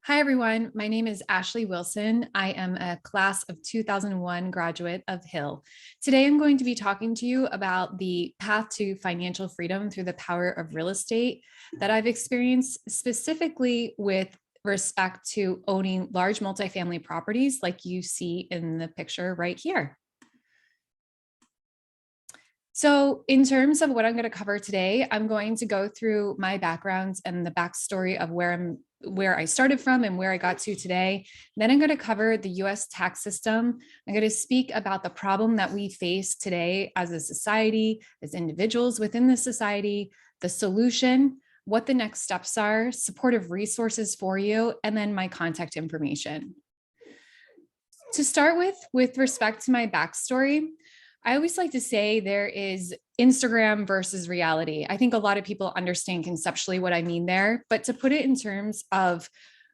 Hi, everyone. My name is Ashley Wilson. I am a class of 2001 graduate of Hill. Today, I'm going to be talking to you about the path to financial freedom through the power of real estate that I've experienced, specifically with respect to owning large multifamily properties like you see in the picture right here. So in terms of what I'm going to cover today, I'm going to go through my background and the backstory of where I started from and where I got to today. Then I'm going to cover the US tax system. I'm going to speak about the problem that we face today as a society, as individuals within the society, the solution, what the next steps are, supportive resources for you, and then my contact information. To start with respect to my backstory, I always like to say there is Instagram versus reality. I think a lot of people understand conceptually what I mean there, but to put it in terms of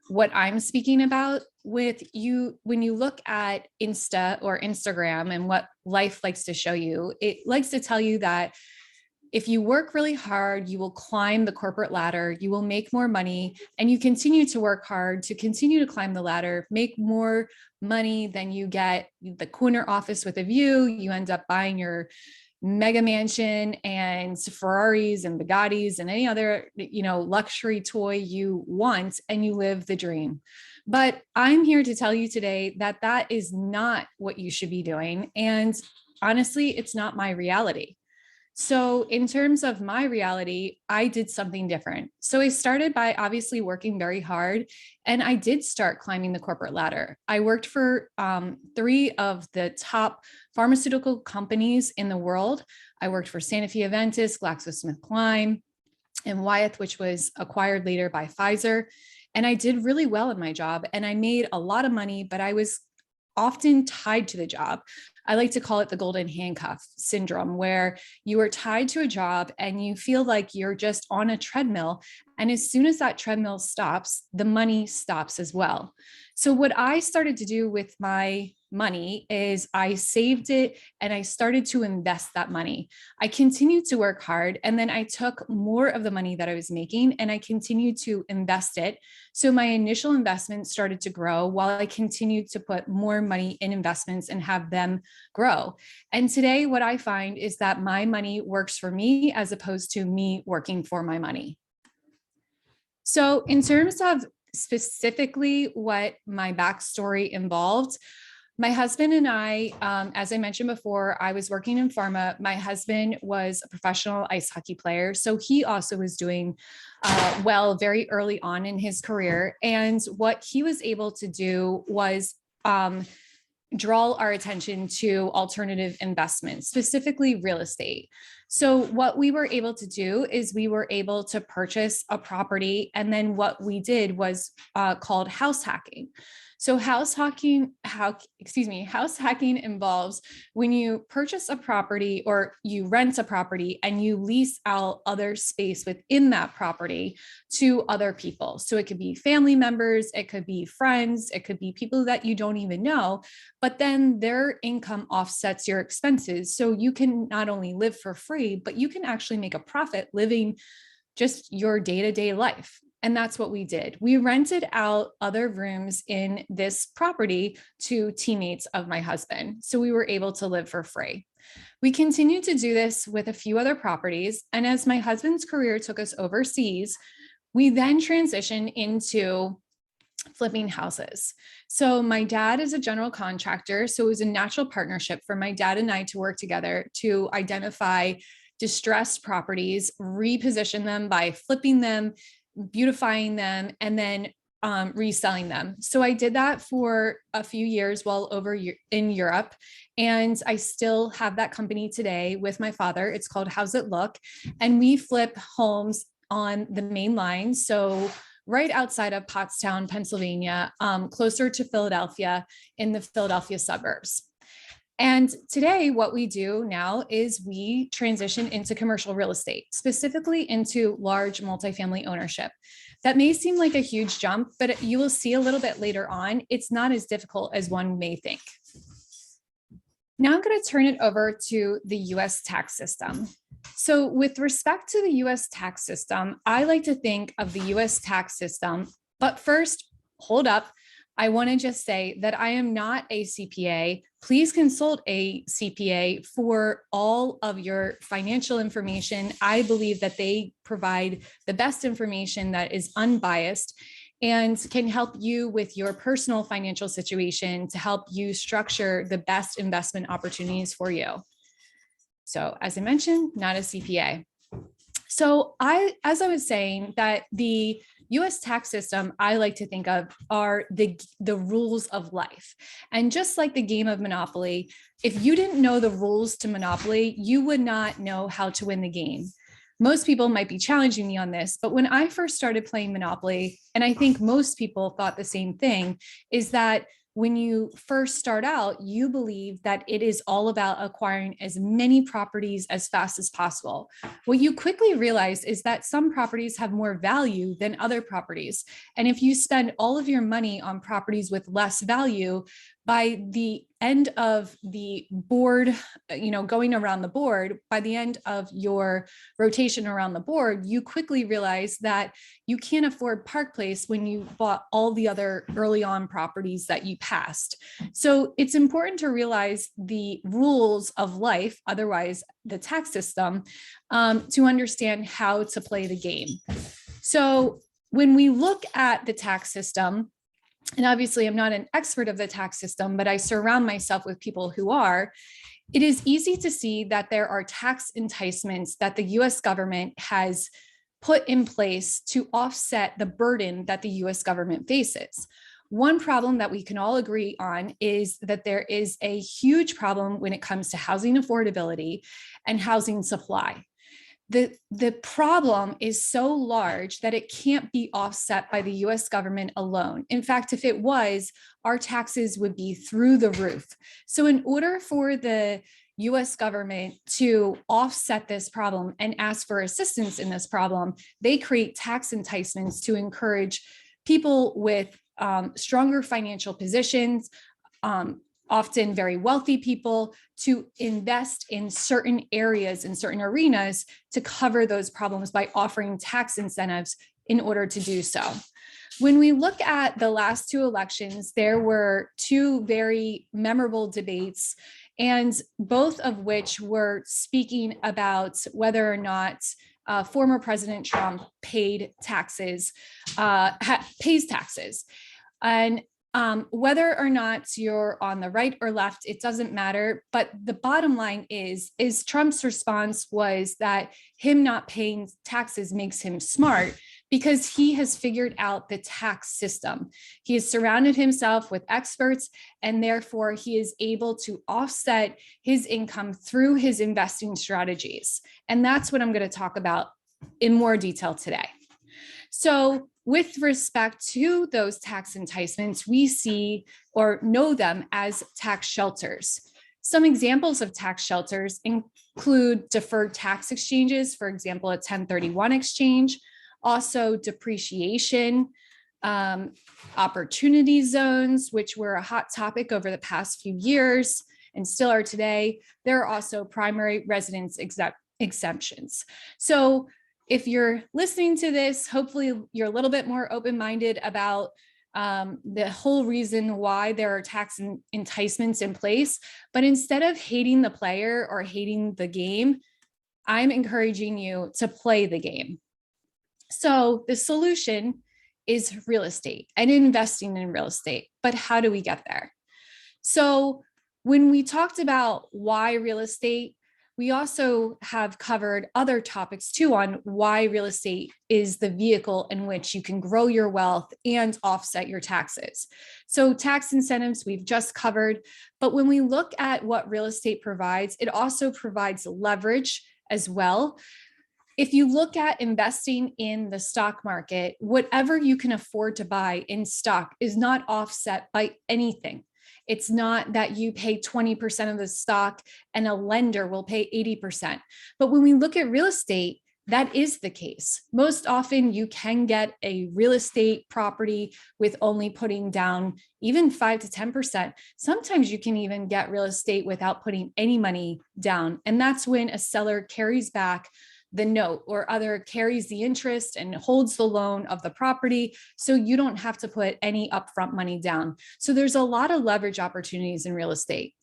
what I'm speaking about with you, when you look at Insta or Instagram and what life likes to show you, it likes to tell you that if you work really hard, you will climb the corporate ladder, you will make more money, and you continue to work hard to continue to climb the ladder, make more money than you get the corner office with a view. You end up buying your mega mansion and Ferraris and Bugattis and any other, luxury toy you want, and you live the dream. But I'm here to tell you today that that is not what you should be doing. And honestly, it's not my reality. So in terms of my reality, I did something different. So I started by obviously working very hard, and I did start climbing the corporate ladder. I worked for three of the top pharmaceutical companies in the world. I worked for Sanofi Aventis, GlaxoSmithKline, and Wyeth, which was acquired later by Pfizer. And I did really well in my job, and I made a lot of money, but I was often tied to the job. I like to call it the golden handcuff syndrome, where you are tied to a job and you feel like you're just on a treadmill. And as soon as that treadmill stops, the money stops as well. So what I started to do with my money is I saved it and I started to invest that money. I continued to work hard, and then I took more of the money that I was making and I continued to invest it. So my initial investment started to grow while I continued to put more money in investments and have them grow. And today what I find is that my money works for me as opposed to me working for my money. So in terms of specifically what my backstory involved, my husband and I, as I mentioned before, I was working in pharma. My husband was a professional ice hockey player. So he also was doing well very early on in his career. And what he was able to do was draw our attention to alternative investments, specifically real estate. So what we were able to do is we were able to purchase a property. And then what we did was called house hacking. So house hacking involves when you purchase a property or you rent a property and you lease out other space within that property to other people. So it could be family members, it could be friends, it could be people that you don't even know, but then their income offsets your expenses. So you can not only live for free, but you can actually make a profit living just your day-to-day life. And that's what we did. We rented out other rooms in this property to teammates of my husband. So we were able to live for free. We continued to do this with a few other properties. And as my husband's career took us overseas, we then transitioned into flipping houses. So my dad is a general contractor. So it was a natural partnership for my dad and I to work together to identify distressed properties, reposition them by flipping them, beautifying them, and then reselling them. So I did that for a few years while over in Europe. And I still have that company today with my father. It's called How's It Look? And we flip homes on the main line. So right outside of Pottstown, Pennsylvania, closer to Philadelphia, in the Philadelphia suburbs. And today, what we do now is we transition into commercial real estate, specifically into large multifamily ownership. That may seem like a huge jump, but you will see a little bit later on, it's not as difficult as one may think. Now I'm going to turn it over to the US tax system. So with respect to the US tax system, I like to think of the US tax system, but first, hold up. I want to just say that I am not a CPA. Please consult a CPA for all of your financial information. I believe that they provide the best information that is unbiased and can help you with your personal financial situation to help you structure the best investment opportunities for you. So, as I mentioned, not a CPA. So as I was saying, that the US tax system I like to think of are the rules of life. And just like the game of Monopoly, if you didn't know the rules to Monopoly, you would not know how to win the game. Most people might be challenging me on this, but when I first started playing Monopoly, and I think most people thought the same thing, is that when you first start out, you believe that it is all about acquiring as many properties as fast as possible. What you quickly realize is that some properties have more value than other properties. And if you spend all of your money on properties with less value, by the end of the board, going around the board, by the end of your rotation around the board, you quickly realize that you can't afford Park Place when you bought all the other early on properties that you passed. So it's important to realize the rules of life, otherwise the tax system, to understand how to play the game. So when we look at the tax system, and obviously I'm not an expert of the tax system, but I surround myself with people who are, it is easy to see that there are tax enticements that the US government has put in place to offset the burden that the US government faces. One problem that we can all agree on is that there is a huge problem when it comes to housing affordability and housing supply. The problem is so large that it can't be offset by the US government alone. In fact, if it was, our taxes would be through the roof. So in order for the US government to offset this problem and ask for assistance in this problem, they create tax enticements to encourage people with stronger financial positions, often very wealthy people, to invest in certain areas, in certain arenas, to cover those problems by offering tax incentives in order to do so. When we look at the last two elections, there were two very memorable debates, and both of which were speaking about whether or not former President Trump pays taxes. And whether or not you're on the right or left, it doesn't matter. But the bottom line is Trump's response was that him not paying taxes makes him smart because he has figured out the tax system. He has surrounded himself with experts, and therefore he is able to offset his income through his investing strategies. And that's what I'm going to talk about in more detail today. So with respect to those tax enticements, we see or know them as tax shelters. Some examples of tax shelters include deferred tax exchanges, for example, a 1031 exchange, also depreciation, opportunity zones, which were a hot topic over the past few years and still are today. There are also primary residence exemptions. So if you're listening to this, hopefully you're a little bit more open-minded about the whole reason why there are tax enticements in place. But instead of hating the player or hating the game, I'm encouraging you to play the game. So the solution is real estate and investing in real estate. But how do we get there? So when we talked about why real estate, we also have covered other topics too on why real estate is the vehicle in which you can grow your wealth and offset your taxes. So tax incentives we've just covered, but when we look at what real estate provides, it also provides leverage as well. If you look at investing in the stock market, whatever you can afford to buy in stock is not offset by anything. It's not that you pay 20% of the stock and a lender will pay 80%. But when we look at real estate, that is the case. Most often you can get a real estate property with only putting down even 5 to 10%. Sometimes you can even get real estate without putting any money down. And that's when a seller carries back the note or other carries the interest and holds the loan of the property. So you don't have to put any upfront money down. So there's a lot of leverage opportunities in real estate.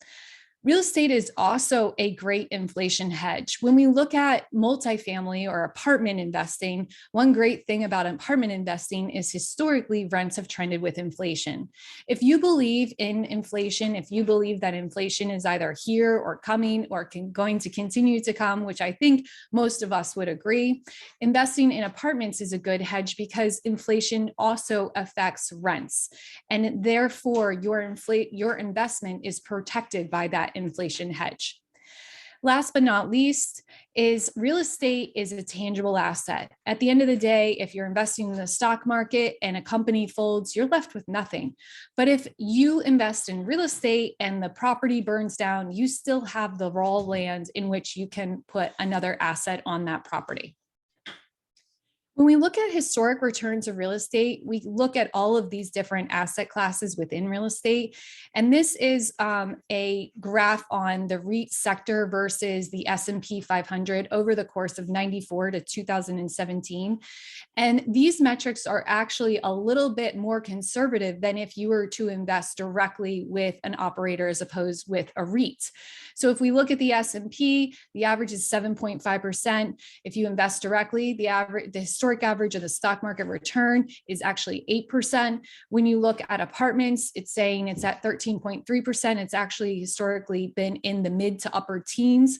Real estate is also a great inflation hedge. When we look at multifamily or apartment investing, one great thing about apartment investing is historically rents have trended with inflation. If you believe in inflation, if you believe that inflation is either here or coming or going to continue to come, which I think most of us would agree, investing in apartments is a good hedge because inflation also affects rents. And therefore, your investment is protected by that inflation hedge. Last but not least is real estate is a tangible asset. At the end of the day, if you're investing in the stock market and a company folds, you're left with nothing. But if you invest in real estate and the property burns down, you still have the raw land in which you can put another asset on that property. When we look at historic returns of real estate, we look at all of these different asset classes within real estate. And this is a graph on the REIT sector versus the S&P 500 over the course of 94 to 2017. And these metrics are actually a little bit more conservative than if you were to invest directly with an operator as opposed with a REIT. So if we look at the S&P, the average is 7.5%. If you invest directly, the historic average of the stock market return is actually 8%. When you look at apartments, it's saying it's at 13.3%. It's actually historically been in the mid to upper teens,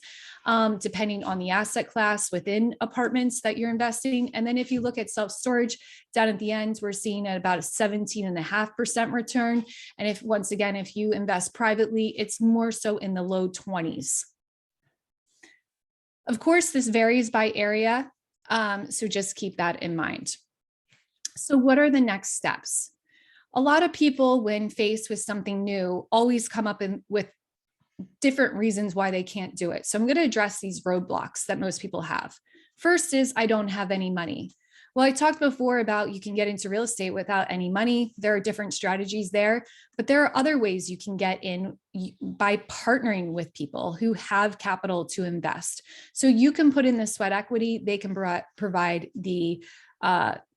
depending on the asset class within apartments that you're investing. And then if you look at self-storage, down at the end, we're seeing at about a 17.5% return. And if once again, if you invest privately, it's more so in the low 20s. Of course, this varies by area. So just keep that in mind. So what are the next steps? A lot of people, when faced with something new, always come up with different reasons why they can't do it. So I'm going to address these roadblocks that most people have. First is, I don't have any money. Well, I talked before about you can get into real estate without any money. There are different strategies there, but there are other ways you can get in by partnering with people who have capital to invest. So you can put in the sweat equity, they can provide the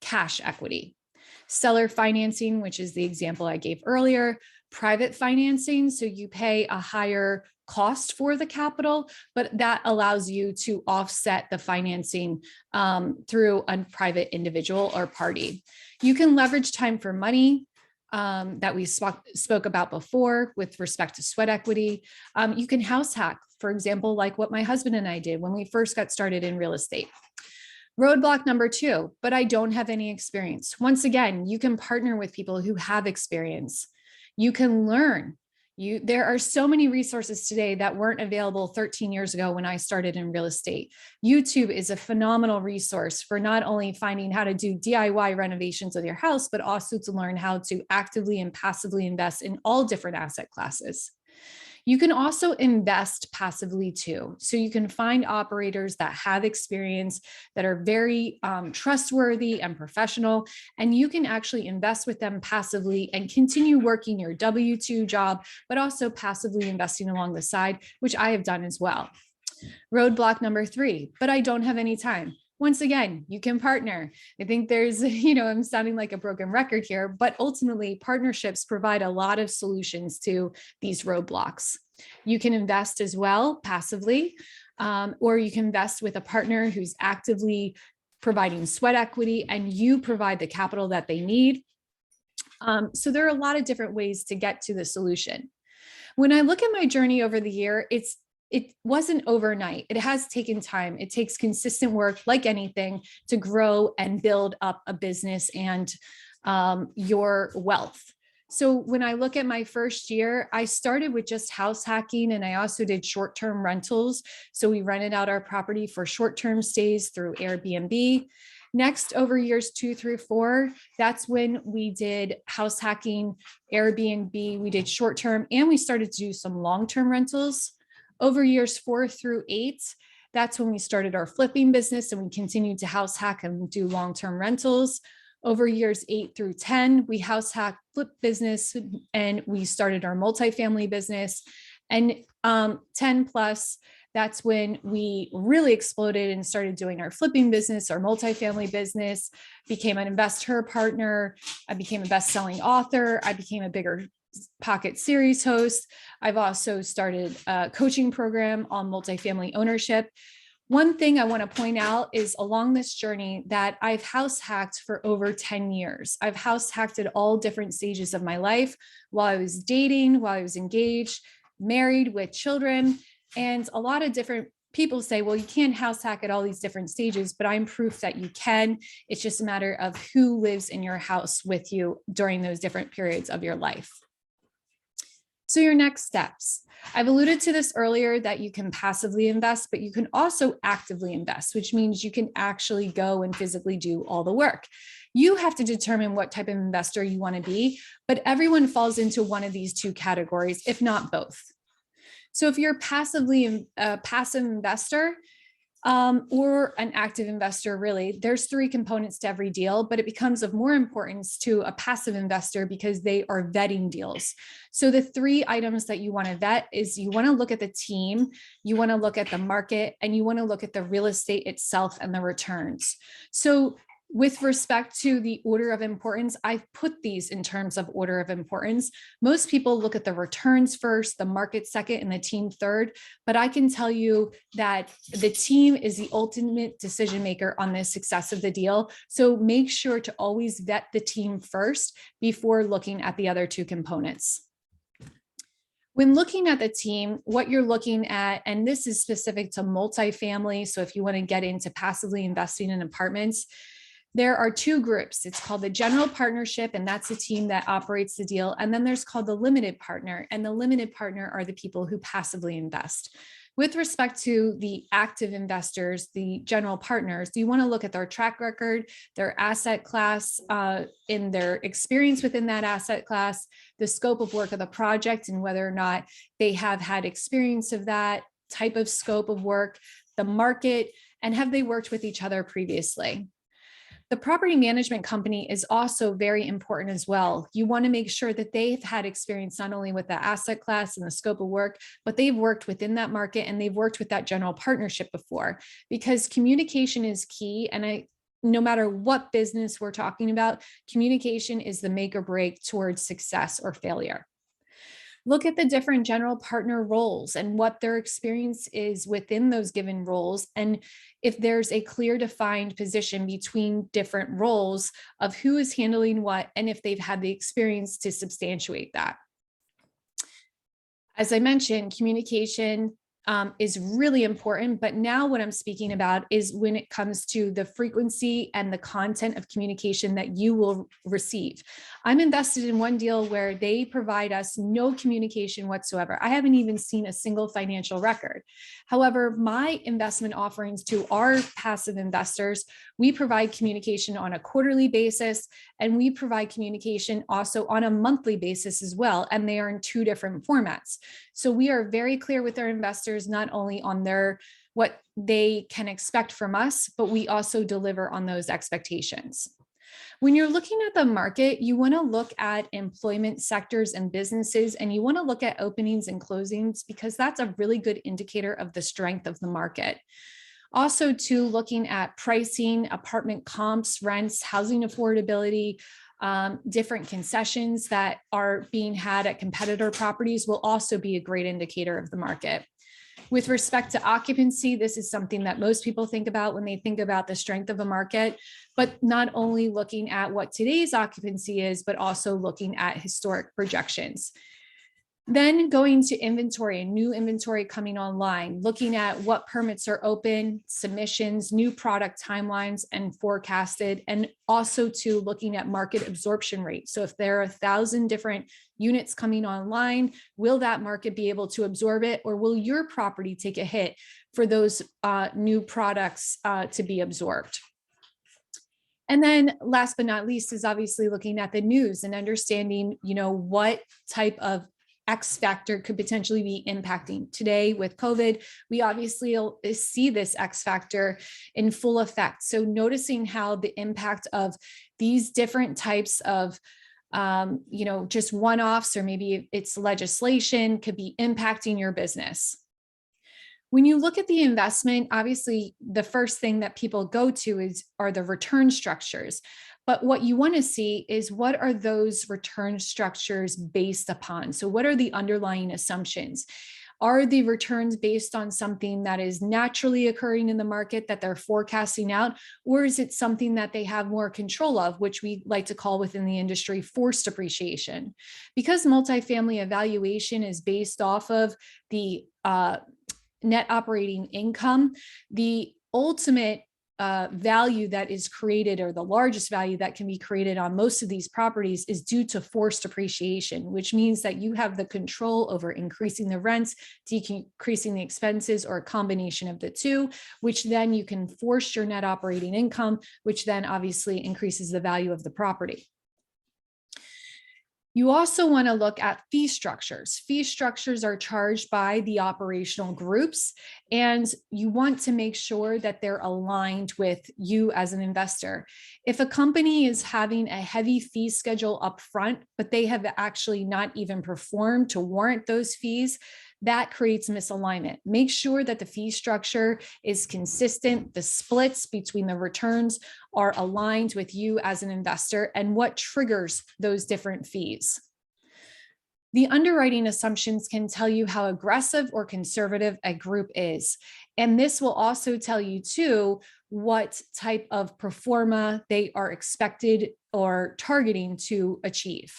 cash equity. Seller financing, which is the example I gave earlier, private financing, so you pay a higher cost for the capital, but that allows you to offset the financing through a private individual or party. You can leverage time for money that we spoke about before with respect to sweat equity. You can house hack, for example, like what my husband and I did when we first got started in real estate. Roadblock number 2, but I don't have any experience. Once again, you can partner with people who have experience. You can learn. There are so many resources today that weren't available 13 years ago when I started in real estate. YouTube is a phenomenal resource for not only finding how to do DIY renovations of your house, but also to learn how to actively and passively invest in all different asset classes. You can also invest passively too. So you can find operators that have experience, that are very trustworthy and professional, and you can actually invest with them passively and continue working your W-2 job, but also passively investing along the side, which I have done as well. Roadblock number 3, but I don't have any time. Once again, you can partner. I think there's, I'm sounding like a broken record here, but ultimately partnerships provide a lot of solutions to these roadblocks. You can invest as well passively, or you can invest with a partner who's actively providing sweat equity and you provide the capital that they need. So there are a lot of different ways to get to the solution. When I look at my journey over the year, it wasn't overnight. It has taken time. It takes consistent work, like anything, to grow and build up a business and your wealth. So when I look at my first year, I started with just house hacking, and I also did short-term rentals. So we rented out our property for short-term stays through Airbnb. Next, over years 2 through 4, that's when we did house hacking, Airbnb, we did short-term, and we started to do some long-term rentals. Over years 4 through 8, that's when we started our flipping business and we continued to house hack and do long-term rentals. Over years 8 through 10, we house hack flip business and we started our multifamily business. And 10 plus, that's when we really exploded and started doing our flipping business, our multifamily business, became an investor partner. I became a best-selling author. I became a Bigger Pocket series host. I've also started a coaching program on multifamily ownership. One thing I want to point out is along this journey that I've house hacked for over 10 years. I've house hacked at all different stages of my life, while I was dating, while I was engaged, married with children. And a lot of different people say, well, you can't house hack at all these different stages, but I'm proof that you can. It's just a matter of who lives in your house with you during those different periods of your life. So your next steps. I've alluded to this earlier that you can passively invest, but you can also actively invest, which means you can actually go and physically do all the work. You have to determine what type of investor you want to be, but everyone falls into one of these two categories, if not both. So if you're a passive investor, or an active investor, really, there's three components to every deal, but it becomes of more importance to a passive investor because they are vetting deals. So the three items that you want to vet is you want to look at the team, you want to look at the market, and you want to look at the real estate itself and the returns. So with respect to the order of importance, I've put these in terms of order of importance. Most people look at the returns first, the market second, and the team third. But I can tell you that the team is the ultimate decision maker on the success of the deal. So make sure to always vet the team first before looking at the other two components. When looking at the team, what you're looking at, and this is specific to multifamily, so if you want to get into passively investing in apartments, there are two groups. It's called the general partnership, and that's the team that operates the deal. And then there's called the limited partner, and the limited partner are the people who passively invest. With respect to the active investors, the general partners, you want to look at their track record, their asset class, in their experience within that asset class, the scope of work of the project, and whether or not they have had experience of that type of scope of work, the market, and have they worked with each other previously. The property management company is also very important as well. You want to make sure that they've had experience not only with the asset class and the scope of work, but they've worked within that market and they've worked with that general partnership before, because communication is key. And no matter what business we're talking about, communication is the make or break towards success or failure. Look at the different general partner roles and what their experience is within those given roles. And if there's a clear defined position between different roles of who is handling what, and if they've had the experience to substantiate that. As I mentioned, communication is really important, but now what I'm speaking about is when it comes to the frequency and the content of communication that you will receive. I'm invested in one deal where they provide us no communication whatsoever. I haven't even seen a single financial record. However, my investment offerings to our passive investors, we provide communication on a quarterly basis, and we provide communication also on a monthly basis as well, and they are in two different formats. So we are very clear with our investors, not only on what they can expect from us, but we also deliver on those expectations. When you're looking at the market, you want to look at employment sectors and businesses, and you want to look at openings and closings, because that's a really good indicator of the strength of the market. Also, too, looking at pricing, apartment comps, rents, housing affordability, different concessions that are being had at competitor properties will also be a great indicator of the market. With respect to occupancy, this is something that most people think about when they think about the strength of a market, but not only looking at what today's occupancy is, but also looking at historic projections. Then going to inventory and new inventory coming online, looking at what permits are open, submissions, new product timelines and forecasted, and also to looking at market absorption rate. So if there are 1,000 different units coming online, will that market be able to absorb it, or will your property take a hit for those new products to be absorbed? And then last but not least is obviously looking at the news and understanding, what type of X factor could potentially be impacting. Today with COVID, we obviously see this X factor in full effect. So noticing how the impact of these different types of just one-offs, or maybe it's legislation, could be impacting your business. When you look at the investment, obviously the first thing that people go to are the return structures. But what you want to see is, what are those return structures based upon? So what are the underlying assumptions? Are the returns based on something that is naturally occurring in the market that they're forecasting out? Or is it something that they have more control of, which we like to call within the industry forced appreciation? Because multifamily evaluation is based off of the net operating income, the ultimate value that is created, or the largest value that can be created on most of these properties, is due to forced appreciation, which means that you have the control over increasing the rents, decreasing the expenses, or a combination of the two, which then you can force your net operating income, which then obviously increases the value of the property. You also want to look at fee structures. Fee structures are charged by the operational groups, and you want to make sure that they're aligned with you as an investor. If a company is having a heavy fee schedule up front, but they have actually not even performed to warrant those fees, that creates misalignment. Make sure that the fee structure is consistent. The splits between the returns are aligned with you as an investor and what triggers those different fees. The underwriting assumptions can tell you how aggressive or conservative a group is. And this will also tell you too what type of pro forma they are expected or targeting to achieve.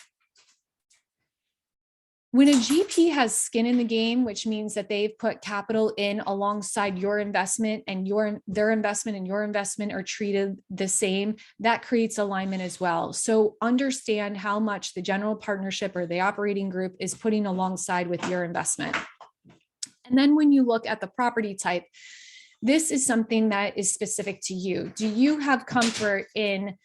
When a GP has skin in the game, which means that they've put capital in alongside your investment, and their investment and your investment are treated the same, that creates alignment as well. So understand how much the general partnership or the operating group is putting alongside with your investment. And then when you look at the property type, this is something that is specific to you. Do you have comfort in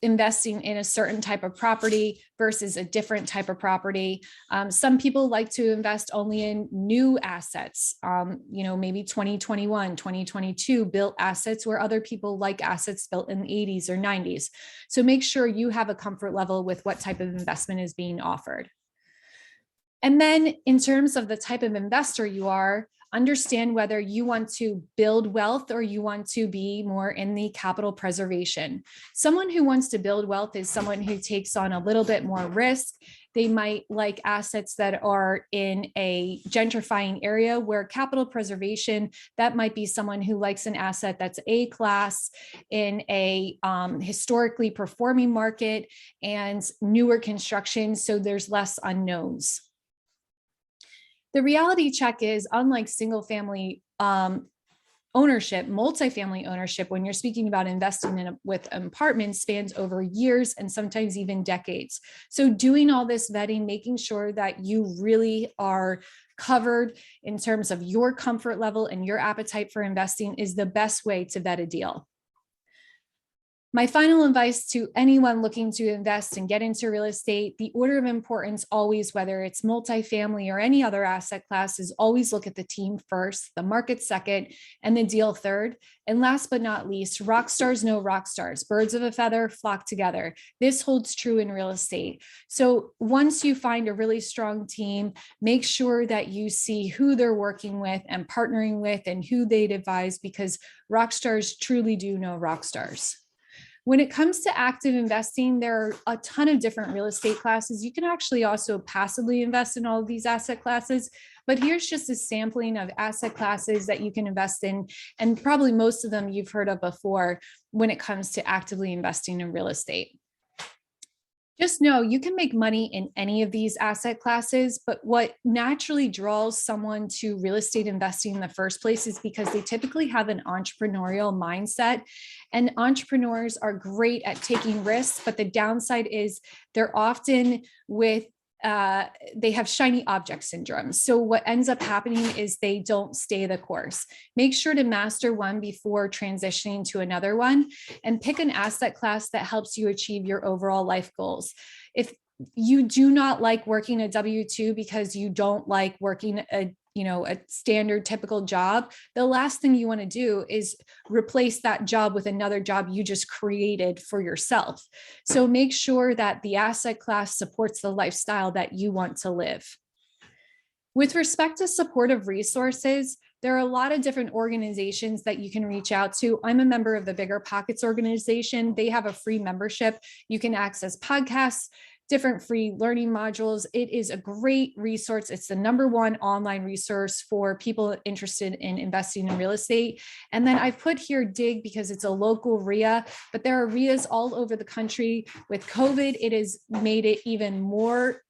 investing in a certain type of property versus a different type of property? Some people like to invest only in new assets, maybe 2021, 2022 built assets, where other people like assets built in the 80s or 90s. So make sure you have a comfort level with what type of investment is being offered. And then in terms of the type of investor you are, understand whether you want to build wealth or you want to be more in the capital preservation. Someone who wants to build wealth is someone who takes on a little bit more risk. They might like assets that are in a gentrifying area, where capital preservation, that might be someone who likes an asset that's A class in a historically performing market and newer construction, so there's less unknowns. The reality check is, unlike single family ownership, multifamily ownership, when you're speaking about investing with apartments, spans over years and sometimes even decades. So doing all this vetting, making sure that you really are covered in terms of your comfort level and your appetite for investing, is the best way to vet a deal. My final advice to anyone looking to invest and get into real estate, the order of importance always, whether it's multifamily or any other asset class, is always look at the team first, the market second, and the deal third. And last but not least, rock stars know rock stars. Birds of a feather flock together. This holds true in real estate. So once you find a really strong team, make sure that you see who they're working with and partnering with and who they'd advise, because rock stars truly do know rock stars. When it comes to active investing, there are a ton of different real estate classes. You can actually also passively invest in all of these asset classes, but here's just a sampling of asset classes that you can invest in, and probably most of them you've heard of before when it comes to actively investing in real estate. Just know you can make money in any of these asset classes, but what naturally draws someone to real estate investing in the first place is because they typically have an entrepreneurial mindset, and entrepreneurs are great at taking risks, but the downside is they're often they have shiny object syndrome. So what ends up happening is they don't stay the course. Make sure to master one before transitioning to another one, and pick an asset class that helps you achieve your overall life goals. If you do not like working a W-2 because you don't like working a standard typical job, the last thing you want to do is replace that job with another job you just created for yourself. So make sure that the asset class supports the lifestyle that you want to live. With respect to supportive resources, There are a lot of different organizations that you can reach out to. I'm a member of the Bigger Pockets organization. They have a free membership. You can access podcasts, different free learning modules. It is a great resource. It's the #1 online resource for people interested in investing in real estate. And then I've put here DIG because it's a local RIA, but there are RIAs all over the country. With COVID, it has made it even more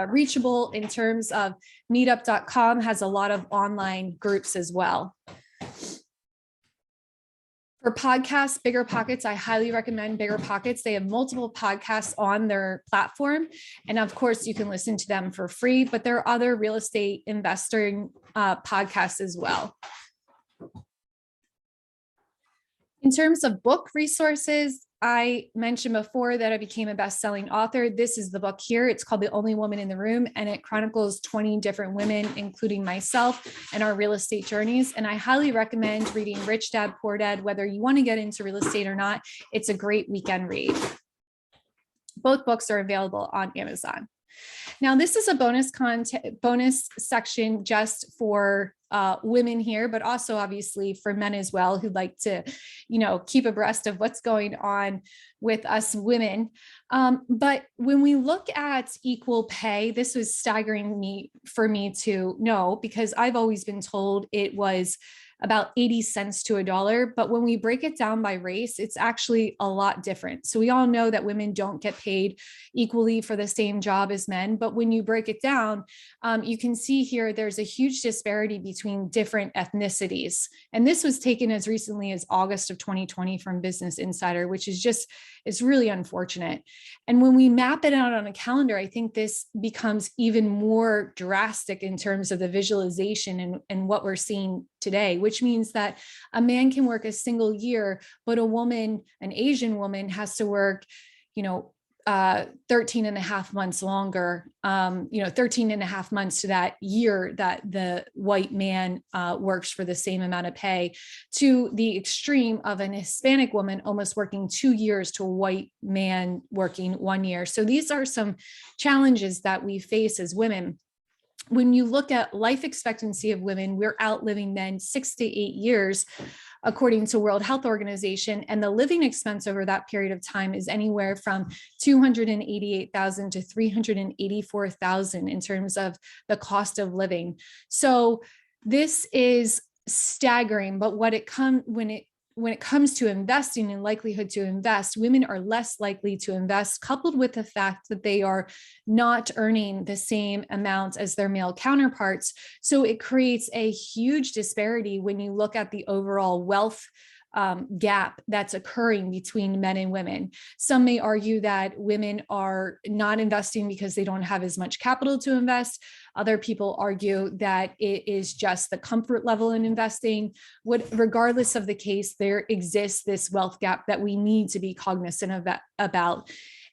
reachable in terms of meetup.com has a lot of online groups as well. For podcasts, Bigger Pockets, I highly recommend Bigger Pockets. They have multiple podcasts on their platform. And of course, you can listen to them for free, but there are other real estate investing podcasts as well. In terms of book resources, I mentioned before that I became a best-selling author. This is the book here. It's called The Only Woman in the Room, and it chronicles 20 different women, including myself, and our real estate journeys. And I highly recommend reading Rich Dad, Poor Dad, whether you want to get into real estate or not. It's a great weekend read. Both books are available on Amazon. Now, this is a bonus section just for women here, but also obviously for men as well who'd like to, keep abreast of what's going on with us women. But when we look at equal pay, this was staggering for me to know, because I've always been told it was about 80 cents to $1. But when we break it down by race, it's actually a lot different. So we all know that women don't get paid equally for the same job as men. But when you break it down, you can see here, there's a huge disparity between different ethnicities. And this was taken as recently as August of 2020 from Business Insider, which is it's really unfortunate. And when we map it out on a calendar, I think this becomes even more drastic in terms of the visualization and what we're seeing today, which means that a man can work a single year, but a woman, an Asian woman, has to work, 13 and a half months longer, 13 and a half months to that year that the white man works for the same amount of pay, to the extreme of an Hispanic woman almost working 2 years to a white man working 1 year. So these are some challenges that we face as women. When you look at life expectancy of women, we're outliving men 6 to 8 years, according to World Health Organization, and the living expense over that period of time is anywhere from $288,000 to $384,000 in terms of the cost of living. So this is staggering, but when it comes to investing and likelihood to invest, women are less likely to invest, coupled with the fact that they are not earning the same amounts as their male counterparts. So it creates a huge disparity when you look at the overall wealth gap that's occurring between men and women. Some may argue that women are not investing because they don't have as much capital to invest. Other people argue that it is just the comfort level in investing. Regardless of the case, there exists this wealth gap that we need to be cognizant about.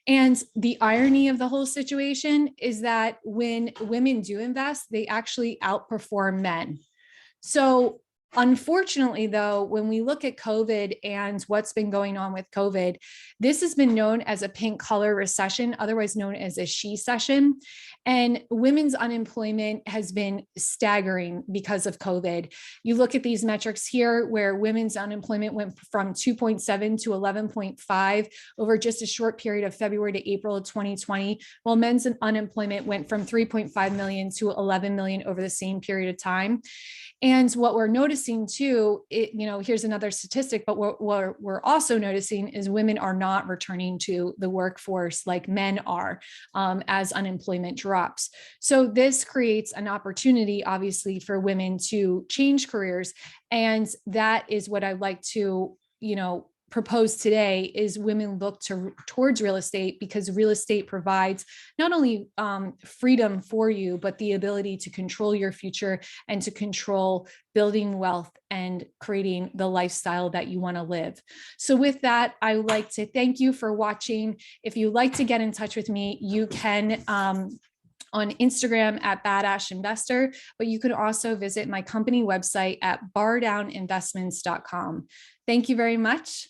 And the irony of the whole situation is that when women do invest, they actually outperform men. So unfortunately, though, when we look at COVID and what's been going on with COVID, this has been known as a pink collar recession, otherwise known as a she-cession. And women's unemployment has been staggering because of COVID. You look at these metrics here where women's unemployment went from 2.7 to 11.5 over just a short period of February to April of 2020, while men's unemployment went from 3.5 million to 11 million over the same period of time. And what we're noticing too, here's another statistic, but what we're also noticing is women are not returning to the workforce like men are as unemployment drops. So this creates an opportunity, obviously, for women to change careers. And that is what I'd like to, propose today is women look towards real estate, because real estate provides not only freedom for you, but the ability to control your future and to control building wealth and creating the lifestyle that you want to live. So with that, I would like to thank you for watching. If you'd like to get in touch with me, you can on Instagram at Badass Investor, but you can also visit my company website at bardowninvestments.com. Thank you very much.